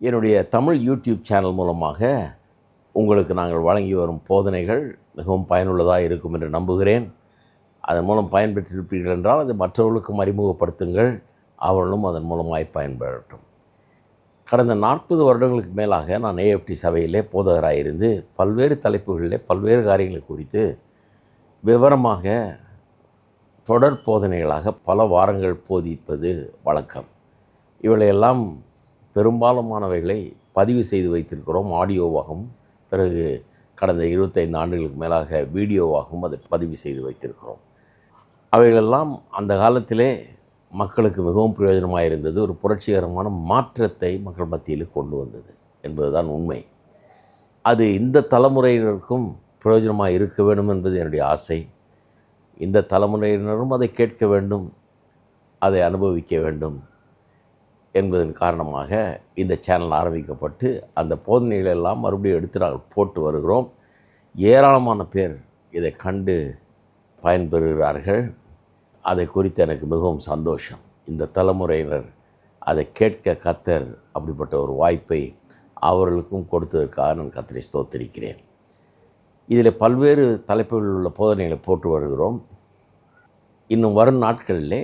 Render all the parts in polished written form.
என்னுடைய Tamil YouTube channel மூலமாக உங்களுக்கு நாங்கள் வழங்கி வரும் போதனைகள் மிகவும் பயனுள்ளதாக இருக்கும் என்று நம்புகிறேன். அதன் மூலம் பயன்பெற்றிருப்பீர்கள் என்றால் அது மற்றவர்களுக்கும் அறிமுகப்படுத்துங்கள். அவர்களும் அதன் மூலமாய் பயன்பெறட்டும். கடந்த 40 வருடங்களுக்கு மேலாக நான் ஏஎஃப்டி சபையிலே போதகராக இருந்து பல்வேறு தலைப்புகளிலே பல்வேறு காரியங்களை குறித்து விவரமாக தொடர் போதனைகளாக பல வாரங்கள் போதிப்பது வழக்கம். இவையெல்லாம் பெரும்பாலுமானவைகளை பதிவு செய்து வைத்திருக்கிறோம் ஆடியோவாகவும், பிறகு கடந்த 25 ஆண்டுகளுக்கு மேலாக வீடியோவாகவும் அதை பதிவு செய்து வைத்திருக்கிறோம். அவைகளெல்லாம் அந்த காலத்திலே மக்களுக்கு மிகவும் பிரயோஜனமாக இருந்தது. ஒரு புரட்சிகரமான மாற்றத்தை மக்கள் மத்தியில் கொண்டு வந்தது என்பதுதான் உண்மை. அது இந்த தலைமுறையினருக்கும் பிரயோஜனமாக இருக்க வேண்டும் என்பது என்னுடைய ஆசை. இந்த தலைமுறையினரும் அதை கேட்க வேண்டும், அதை அனுபவிக்க வேண்டும் என்பதன் காரணமாக இந்த சேனல் ஆரம்பிக்கப்பட்டு அந்த போதனைகளெல்லாம் மறுபடியும் எடுத்து நாங்கள் போட்டு வருகிறோம். ஏராளமான பேர் இதை கண்டு பயன்பெறுகிறார்கள். அதை குறித்து எனக்கு மிகவும் சந்தோஷம். இந்த தலைமுறையினர் அதை கேட்க கர்த்தர் அப்படிப்பட்ட ஒரு வாய்ப்பை அவர்களுக்கும் கொடுத்ததற்காக நான் கர்த்தரை ஸ்தோத்திரிக்கிறேன். இதில் பல்வேறு தலைப்புகளில் உள்ள போதனைகளை போட்டு வருகிறோம். இன்னும் வரும் நாட்களிலே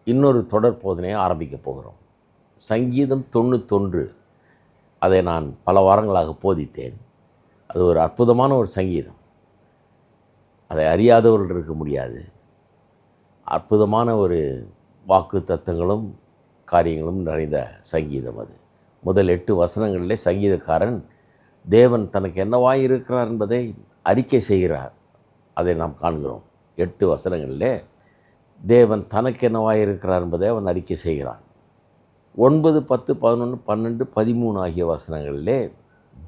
இன்னொரு தொடர் போதனையை ஆரம்பிக்கப் போகிறோம். சங்கீதம் 91 அதை நான் பல வாரங்களாக போதித்தேன். அது ஒரு அற்புதமான ஒரு சங்கீதம். அதை அறியாதவர்கள் இருக்க முடியாது. அற்புதமான ஒரு வாக்கு தத்தங்களும் காரியங்களும் நிறைந்த சங்கீதம் அது. முதல் 8 வசனங்களிலே சங்கீதக்காரன் தேவன் தனக்கு என்னவாய் இருக்கிறார் என்பதை அறிக்கை செய்கிறார். அதை நாம் காண்கிறோம். 8 வசனங்களிலே தேவன் தனக்கு என்னவாய் இருக்கிறார் என்பதை அவன் அறிக்கை செய்கிறான். 9, 10, 11, 12, 13 ஆகிய வசனங்களிலே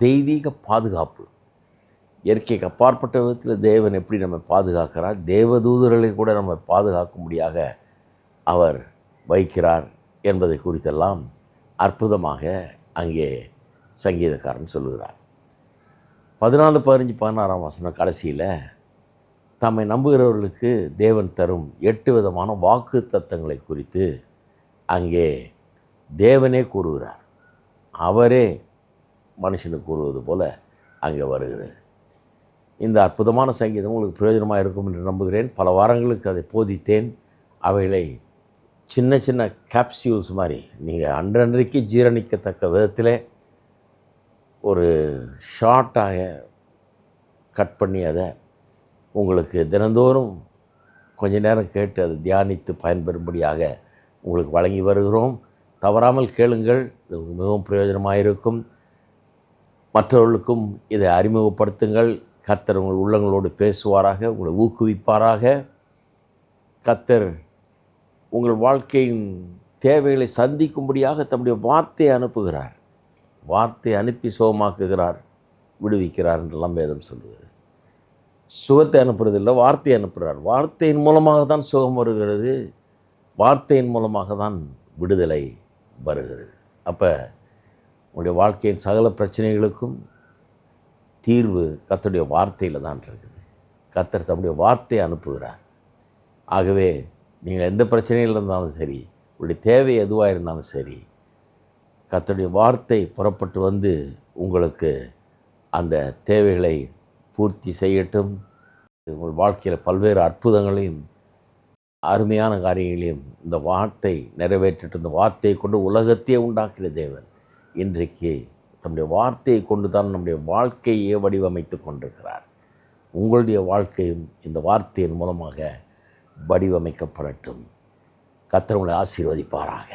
தெய்வீக பாதுகாப்பு, இயற்கைக்கு அப்பாற்பட்ட விதத்தில் தேவன் எப்படி நம்மை பாதுகாக்கிறார், தேவதூதர்களை கூட நம்மை பாதுகாக்கும்படியாக அவர் வைக்கிறார் என்பதை குறித்தெல்லாம் அற்புதமாக அங்கே சங்கீதக்காரன் சொல்லுகிறார். 14, 15, 16 வசனம் கடைசியில் தம்மை நம்புகிறவர்களுக்கு தேவன் தரும் 8 விதமான வாக்கு தத்தங்களை குறித்து அங்கே தேவனே கூறுகிறார். அவரே மனுஷனுக்கு கூறுவது போல அங்கே வருகிறது. இந்த அற்புதமான சங்கீதம் உங்களுக்கு பிரயோஜனமாக இருக்கும் என்று நம்புகிறேன். பல வாரங்களுக்கு அதை போதித்தேன். அவைகளை சின்ன சின்ன கேப்சியூல்ஸ் மாதிரி நீங்கள் அன்றன்றைக்கு ஜீரணிக்கத்தக்க விதத்தில் ஒரு ஷார்ட்டாக கட் பண்ணி அதை உங்களுக்கு தினந்தோறும் கொஞ்ச நேரம் கேட்டு அதை தியானித்து பயன்பெறும்படியாக உங்களுக்கு வழங்கி வருகிறோம். தவறாமல் கேளுங்கள். இது மிகவும் பிரயோஜனமாக இருக்கும். மற்றவர்களுக்கும் இதை அறிமுகப்படுத்துங்கள். கர்த்தர் உங்கள் உள்ளங்களோடு பேசுவாராக, உங்களை ஊக்குவிப்பாராக. கர்த்தர் உங்கள் வாழ்க்கையின் தேவைகளை சந்திக்கும்படியாக தம்முடைய வார்த்தையை அனுப்புகிறார். வார்த்தையை அனுப்பி சுகமாக்குகிறார், விடுவிக்கிறார் என்றெல்லாம் வேதம் சொல்லுகிறது. சுகத்தை அனுப்புறதில்லை, வார்த்தையை அனுப்புகிறார். வார்த்தையின் மூலமாக தான் சுகம் வருகிறது, வார்த்தையின் மூலமாக தான் விடுதலை வருகிறது. அப்போ உங்களுடைய வாழ்க்கையின் சகல பிரச்சனைகளுக்கும் தீர்வு கர்த்தருடைய வார்த்தையில் தான் இருக்குது. கர்த்தர் தம்முடைய வார்த்தையை அனுப்புகிறார். ஆகவே நீங்கள் எந்த பிரச்சனையில் இருந்தாலும் சரி, உங்களுடைய தேவை எதுவாக இருந்தாலும் சரி, கர்த்தருடைய வார்த்தை புறப்பட்டு வந்து உங்களுக்கு அந்த தேவைகளை பூர்த்தி செய்யட்டும். உங்கள் வாழ்க்கையில் பல்வேறு அற்புதங்களையும் அருமையான காரியங்களையும் இந்த வார்த்தை நிறைவேற்றிட்டு, இந்த வார்த்தையை கொண்டு உலகத்தையே உண்டாக்கிற தேவன் இன்றைக்கு தம்முடைய வார்த்தையை கொண்டு தான் நம்முடைய வாழ்க்கையே வடிவமைத்து கொண்டிருக்கிறார். உங்களுடைய வாழ்க்கையும் இந்த வார்த்தையின் மூலமாக வடிவமைக்கப்படட்டும். கர்த்தர் உங்களை ஆசீர்வதிப்பாராக.